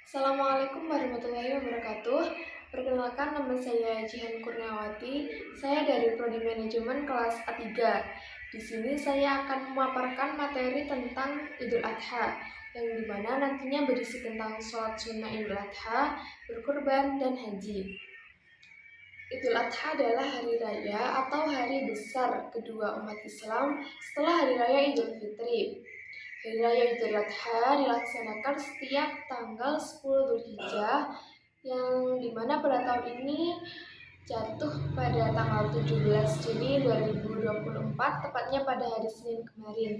Assalamualaikum warahmatullahi wabarakatuh. Perkenalkan, nama saya Jihan Kurniawati. Saya dari Prodi Manajemen kelas A3. Di sini saya akan memaparkan materi tentang Idul Adha, yang dimana nantinya berisi tentang sholat sunnah Idul Adha, berkurban, dan haji. Idul Adha adalah hari raya atau hari besar kedua umat Islam setelah hari raya Idul Fitri. Hari Raya Idul Adha dilaksanakan setiap tanggal 10 Dzulhijjah, yang dimana pada tahun ini jatuh pada tanggal 17 Juni 2024, tepatnya pada hari Senin kemarin.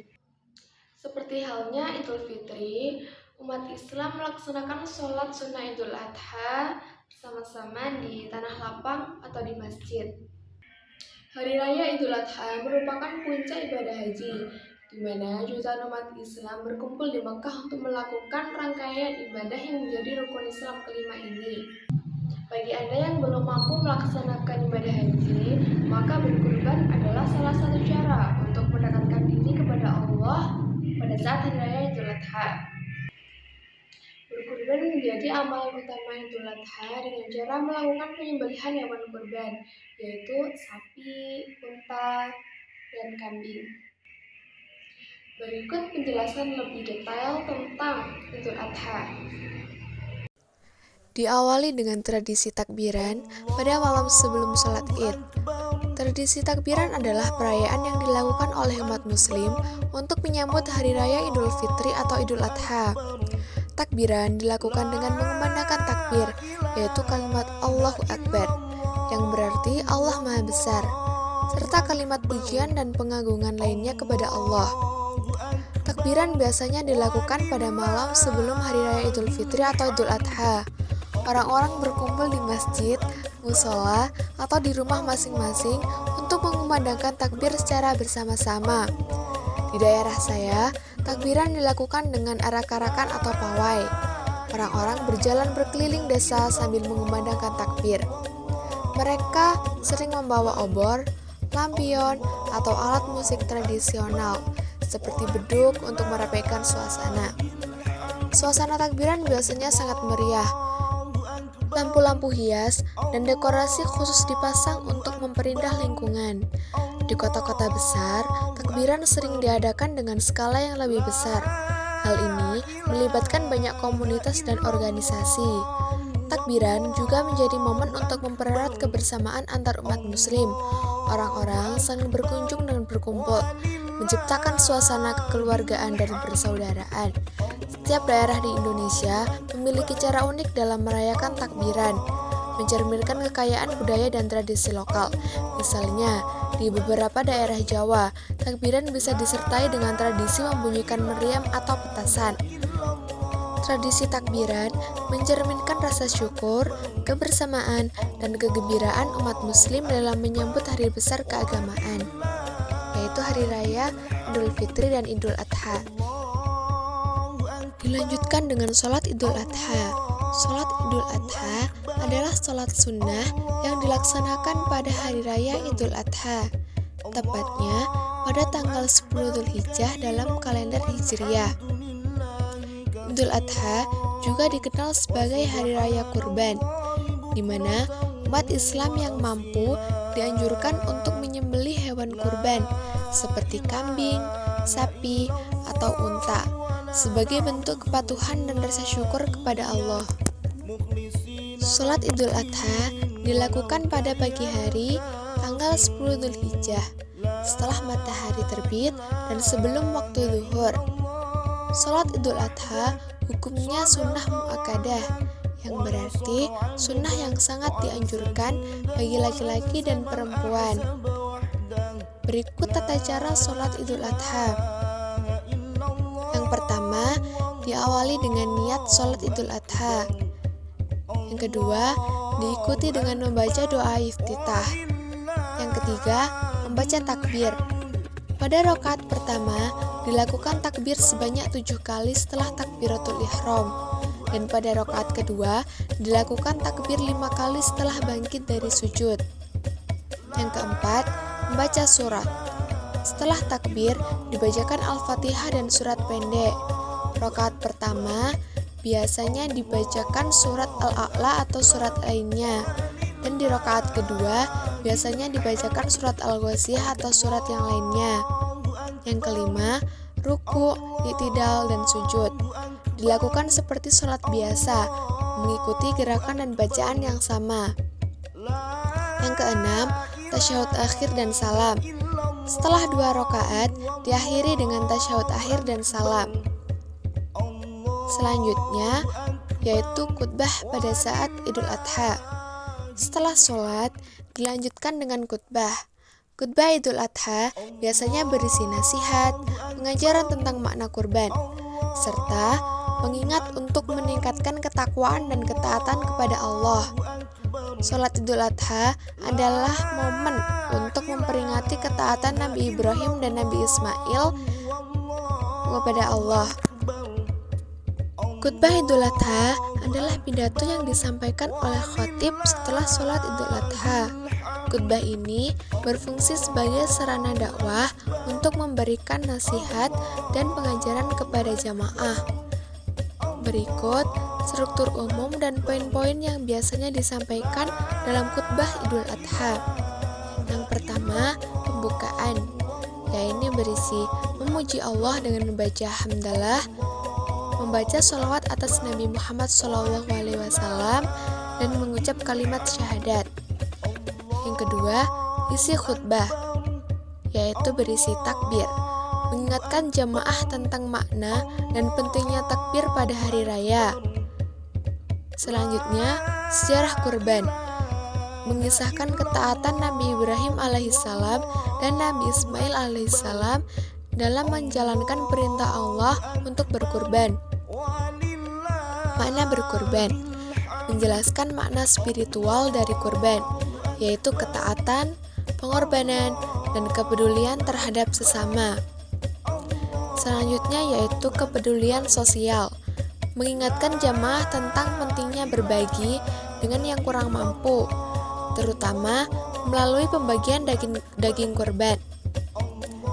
Seperti halnya Idul Fitri, umat Islam melaksanakan sholat sunnah Idul Adha bersama-sama di tanah lapang atau di masjid. Hari Raya Idul Adha merupakan puncak ibadah haji, di mana jutaan umat Islam berkumpul di Mekah untuk melakukan rangkaian ibadah yang menjadi rukun Islam kelima ini. Bagi Anda yang belum mampu melaksanakan ibadah haji, maka berkurban adalah salah satu cara untuk mendekatkan diri kepada Allah pada saat Hari Raya Idul Adha. Berkurban menjadi amalan utama Idul Adha dengan cara melakukan penyembelihan hewan kurban, yaitu sapi, unta, dan kambing. Berikut penjelasan lebih detail tentang Idul Adha. Diawali dengan tradisi takbiran pada malam sebelum sholat Id. Tradisi takbiran adalah perayaan yang dilakukan oleh umat muslim untuk menyambut Hari Raya Idul Fitri atau Idul Adha. Takbiran dilakukan dengan mengumandangkan takbir, yaitu kalimat Allahu Akbar, yang berarti Allah Maha Besar, serta kalimat pujian dan pengagungan lainnya kepada Allah. Takbiran biasanya dilakukan pada malam sebelum Hari Raya Idul Fitri atau Idul Adha. Orang-orang berkumpul di masjid, musola, atau di rumah masing-masing untuk mengumandangkan takbir secara bersama-sama. Di daerah saya, takbiran dilakukan dengan arak-arakan atau pawai. Orang-orang berjalan berkeliling desa sambil mengumandangkan takbir. Mereka sering membawa obor, lampion, atau alat musik tradisional seperti beduk untuk merapaikan suasana. Suasana takbiran biasanya sangat meriah. Lampu-lampu hias dan dekorasi khusus dipasang untuk memperindah lingkungan. Di kota-kota besar, takbiran sering diadakan dengan skala yang lebih besar. Hal ini melibatkan banyak komunitas dan organisasi. Takbiran juga menjadi momen untuk mempererat kebersamaan antar umat muslim. Orang-orang saling berkunjung dan berkumpul, menciptakan suasana kekeluargaan dan persaudaraan. Setiap daerah di Indonesia memiliki cara unik dalam merayakan takbiran, mencerminkan kekayaan budaya dan tradisi lokal. Misalnya, di beberapa daerah Jawa, takbiran bisa disertai dengan tradisi membunyikan meriam atau petasan. Tradisi takbiran mencerminkan rasa syukur, kebersamaan, dan kegembiraan umat muslim dalam menyambut hari besar keagamaan, yaitu Hari Raya Idul Fitri dan Idul Adha. Dilanjutkan dengan sholat Idul Adha. Sholat Idul Adha adalah sholat sunnah yang dilaksanakan pada Hari Raya Idul Adha, tepatnya pada tanggal 10 Dzulhijjah dalam kalender Hijriah. Idul Adha juga dikenal sebagai Hari Raya Kurban, di mana umat Islam yang mampu dianjurkan untuk menyembelih hewan kurban seperti kambing, sapi, atau unta sebagai bentuk kepatuhan dan rasa syukur kepada Allah. Sholat Idul Adha dilakukan pada pagi hari tanggal 10 Dzulhijjah setelah matahari terbit dan sebelum waktu zuhur. Sholat Idul Adha hukumnya sunnah muakkadah, yang berarti sunnah yang sangat dianjurkan bagi laki-laki dan perempuan. Berikut tata cara sholat Idul Adha. Yang pertama, diawali dengan niat sholat Idul Adha. Yang kedua, diikuti dengan membaca doa iftitah. Yang ketiga, membaca takbir. Pada rakaat pertama, dilakukan takbir sebanyak 7 kali setelah takbiratul ihram. Dan pada rakaat kedua, dilakukan takbir 5 kali setelah bangkit dari sujud. Yang keempat, membaca surat. Setelah takbir, dibacakan Al-Fatihah dan surat pendek. Rakaat pertama biasanya dibacakan surat Al-A'la atau surat lainnya. Dan di rakaat kedua biasanya dibacakan surat Al-Ghasyiyah atau surat yang lainnya. Yang kelima, ruku, i'tidal, dan sujud. Dilakukan seperti sholat biasa, mengikuti gerakan dan bacaan yang sama. Yang keenam, tasyahud akhir dan salam. Setelah 2 rakaat, diakhiri dengan tasyahud akhir dan salam. Selanjutnya, yaitu khutbah pada saat Idul Adha. Setelah sholat, dilanjutkan dengan khutbah. Khutbah Idul Adha biasanya berisi nasihat, pengajaran tentang makna kurban, serta pengingat untuk meningkatkan ketakwaan dan ketaatan kepada Allah. Sholat Idul Adha adalah momen untuk memperingati ketaatan Nabi Ibrahim dan Nabi Ismail kepada Allah. Khutbah Idul Adha adalah pidato yang disampaikan oleh khatib setelah sholat Idul Adha. Khutbah ini berfungsi sebagai sarana dakwah untuk memberikan nasihat dan pengajaran kepada jamaah. Berikut struktur umum dan poin-poin yang biasanya disampaikan dalam khutbah Idul Adha. Yang pertama, pembukaan, yaitu berisi memuji Allah dengan membaca hamdalah, membaca sholawat atas Nabi Muhammad SAW, dan mengucap kalimat syahadat. Yang kedua, isi khutbah, yaitu berisi takbir, mengingatkan jamaah tentang makna dan pentingnya takbir pada hari raya. Selanjutnya, sejarah kurban, mengisahkan ketaatan Nabi Ibrahim alaihissalam dan Nabi Ismail alaihissalam dalam menjalankan perintah Allah untuk berkurban. Makna berkurban, menjelaskan makna spiritual dari kurban, yaitu ketaatan, pengorbanan, dan kepedulian terhadap sesama. Selanjutnya yaitu kepedulian sosial, mengingatkan jamaah tentang pentingnya berbagi dengan yang kurang mampu, terutama melalui pembagian daging kurban.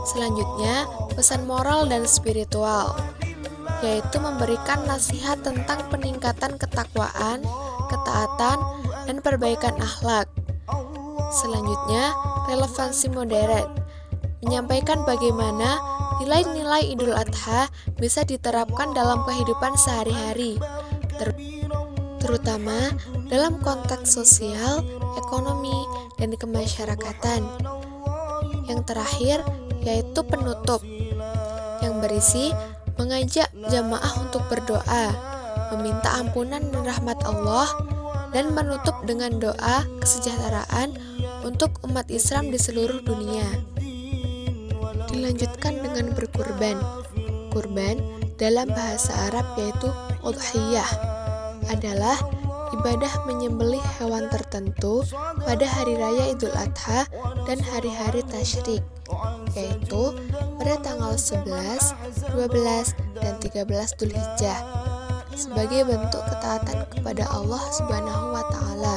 Selanjutnya, pesan moral dan spiritual, yaitu memberikan nasihat tentang peningkatan ketakwaan, ketaatan, dan perbaikan akhlak. Selanjutnya, relevansi modern, menyampaikan bagaimana nilai-nilai Idul Adha bisa diterapkan dalam kehidupan sehari-hari, terutama dalam konteks sosial, ekonomi, dan kemasyarakatan. Yang terakhir, yaitu penutup, yang berisi mengajak jamaah untuk berdoa, meminta ampunan dan rahmat Allah, dan menutup dengan doa kesejahteraan untuk umat Islam di seluruh dunia. Dilanjutkan dengan berkurban. Kurban dalam bahasa Arab yaitu udhiyah adalah ibadah menyembelih hewan tertentu pada hari raya Idul Adha dan hari-hari tasyrik, yaitu pada tanggal 11, 12, dan 13 Dzulhijjah, sebagai bentuk ketaatan kepada Allah Subhanahu wa Ta'ala.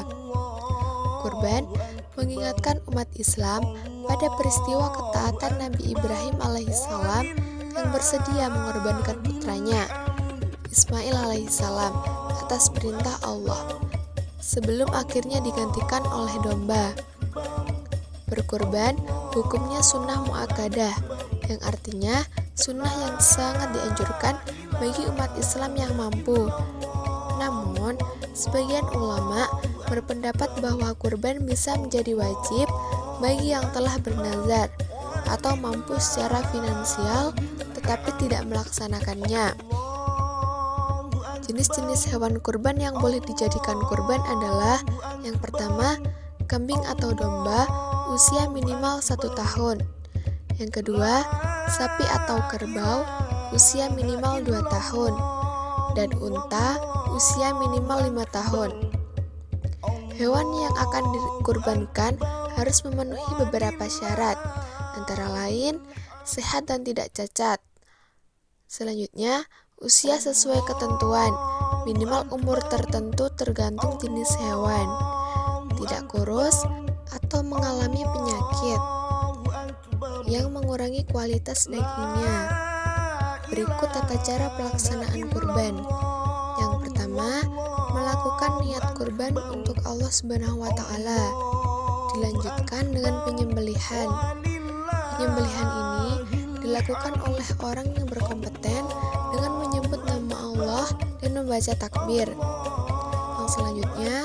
Kurban mengingatkan umat Islam pada peristiwa ketaatan Nabi Ibrahim alaihissalam yang bersedia mengorbankan putranya Ismail alaihissalam atas perintah Allah, sebelum akhirnya digantikan oleh domba. Berkurban hukumnya sunnah muakkadah, yang artinya sunnah yang sangat dianjurkan bagi umat Islam yang mampu. Namun, sebagian ulama berpendapat bahwa kurban bisa menjadi wajib bagi yang telah bernazar atau mampu secara finansial tetapi tidak melaksanakannya. Jenis-jenis hewan kurban yang boleh dijadikan kurban adalah yang pertama, kambing atau domba usia minimal 1 tahun. Yang kedua, sapi atau kerbau usia minimal 2 tahun. Dan unta usia minimal 5 tahun. Hewan yang akan dikurbankan harus memenuhi beberapa syarat, antara lain sehat dan tidak cacat. Selanjutnya, usia sesuai ketentuan, minimal umur tertentu tergantung jenis hewan, tidak kurus atau mengalami penyakit yang mengurangi kualitas dagingnya. Berikut tata cara pelaksanaan kurban. Yang pertama, melakukan niat kurban untuk Allah Subhanahu wa Ta'ala. Dilanjutkan dengan penyembelihan. Penyembelihan ini dilakukan oleh orang yang berkompeten dengan menyebut nama Allah dan membaca takbir. Yang selanjutnya,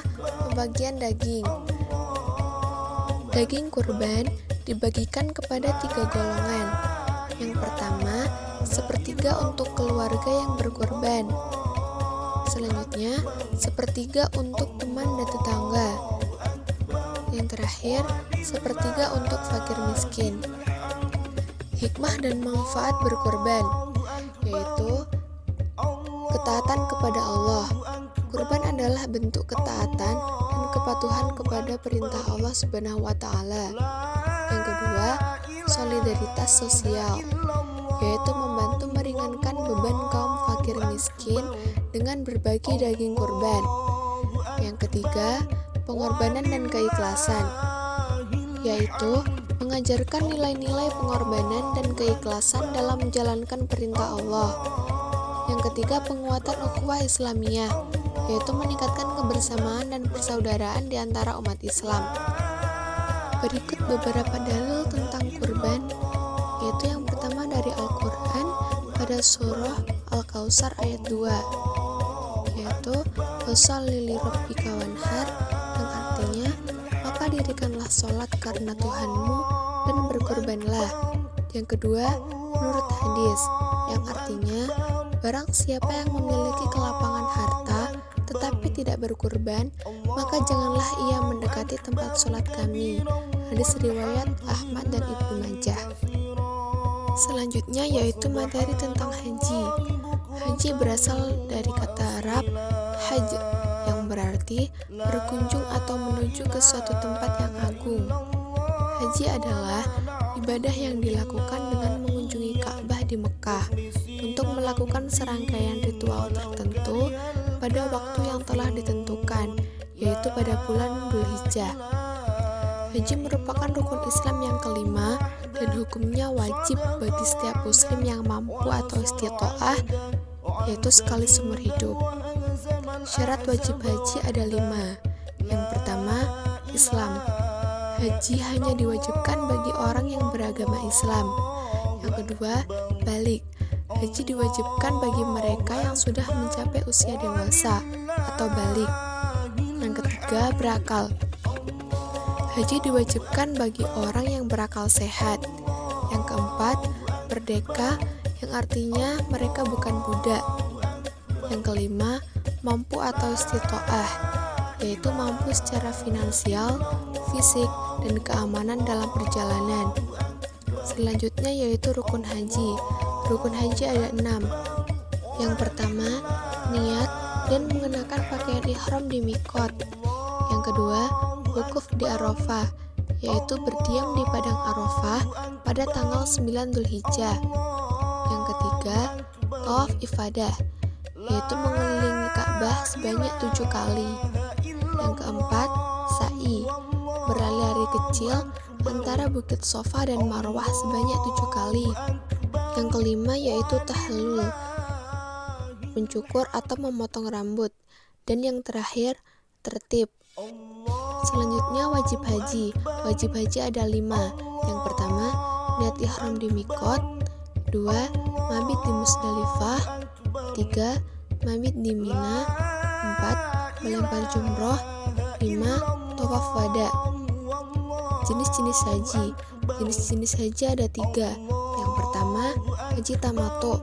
pembagian daging. Daging kurban dibagikan kepada 3 golongan. Yang pertama, sepertiga untuk keluarga yang berkorban. Selanjutnya, sepertiga untuk teman dan tetangga. Yang terakhir, sepertiga untuk fakir miskin. Hikmah dan manfaat berkorban, yaitu ketaatan kepada Allah. Kurban adalah bentuk ketaatan dan kepatuhan kepada perintah Allah Subhanahu wa Ta'ala. Yang kedua, solidaritas sosial, yaitu membantu meringankan beban kaum fakir miskin dengan berbagi daging kurban. Yang ketiga, pengorbanan dan keikhlasan, yaitu mengajarkan nilai-nilai pengorbanan dan keikhlasan dalam menjalankan perintah Allah. Yang ketiga, penguatan ukhuwah Islamiyah, yaitu meningkatkan kebersamaan dan persaudaraan di antara umat Islam. Berikut beberapa dalil tentang kurban, yaitu yang pertama dari Al-Quran pada surah Al-Kautsar ayat 2, yaitu Fasholli lirabbika wanhar, yang artinya maka dirikanlah sholat karena Tuhanmu dan berkorbanlah. Yang kedua, menurut hadis, yang artinya barang siapa yang memiliki kelapangan harta tetapi tidak berkurban, maka janganlah ia mendekati tempat sholat kami. Hadis riwayat Ahmad dan Ibnu Majah. Selanjutnya yaitu materi tentang haji. Haji berasal dari kata Arab haj, yang berarti berkunjung atau menuju ke suatu tempat yang agung. Haji adalah ibadah yang dilakukan dengan mengunjungi Ka'bah di Mekah untuk melakukan serangkaian ritual tertentu pada waktu yang telah ditentukan, yaitu pada bulan Dzulhijjah. Haji merupakan rukun Islam yang kelima dan hukumnya wajib bagi setiap muslim yang mampu atau istitoah, yaitu sekali seumur hidup. Syarat wajib haji ada 5. Yang pertama, Islam. Haji hanya diwajibkan bagi orang yang beragama Islam. Yang kedua, balik. Haji diwajibkan bagi mereka yang sudah mencapai usia dewasa atau balik. Yang ketiga, berakal. Haji diwajibkan bagi orang yang berakal sehat. Yang keempat, merdeka, yang artinya mereka bukan budak. Yang kelima, mampu atau istitoah, yaitu mampu secara finansial, fisik, dan keamanan dalam perjalanan. Selanjutnya yaitu rukun haji. Rukun haji ada 6. Yang pertama, niat dan mengenakan pakaian ihram di mikot. Yang kedua, wukuf di Arafah, yaitu berdiam di padang Arafah pada tanggal 9 Dzulhijjah. Yang ketiga, tawaf ifadah, yaitu mengelilingi Ka'bah sebanyak 7 kali. Yang keempat, sa'i, berlari-lari kecil antara Bukit Sofa dan Marwah sebanyak 7 kali. Yang kelima yaitu tahallul, mencukur atau memotong rambut. Dan yang terakhir, tertib. Selanjutnya wajib haji. Wajib haji ada 5. Yang pertama, niat ihram di mikot. 2. Mabit di Musdalifah. 3. Mabit di Mina. 4. Melempar jumroh. 5. Tawaf wada. Jenis-jenis haji. Jenis-jenis haji ada 3. Yang pertama, haji tamattu,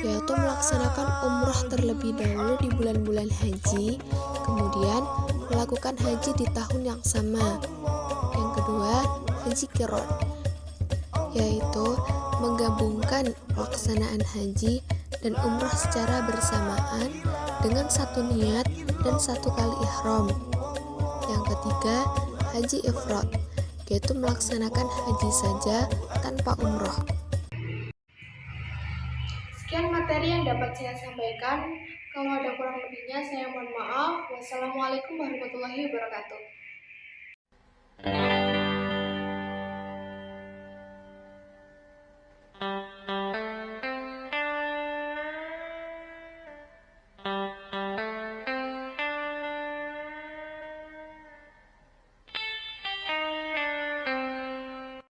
yaitu melaksanakan umroh terlebih dahulu di bulan-bulan haji, kemudian melakukan haji di tahun yang sama. Yang kedua, haji qiran, yaitu menggabungkan pelaksanaan haji dan umroh secara bersamaan dengan satu niat dan satu kali ihram. Yang ketiga, haji ifrad, yaitu melaksanakan haji saja tanpa umroh. Sekian materi yang dapat saya sampaikan. Kalau ada kurang lebihnya, saya mohon maaf. Wassalamualaikum warahmatullahi wabarakatuh.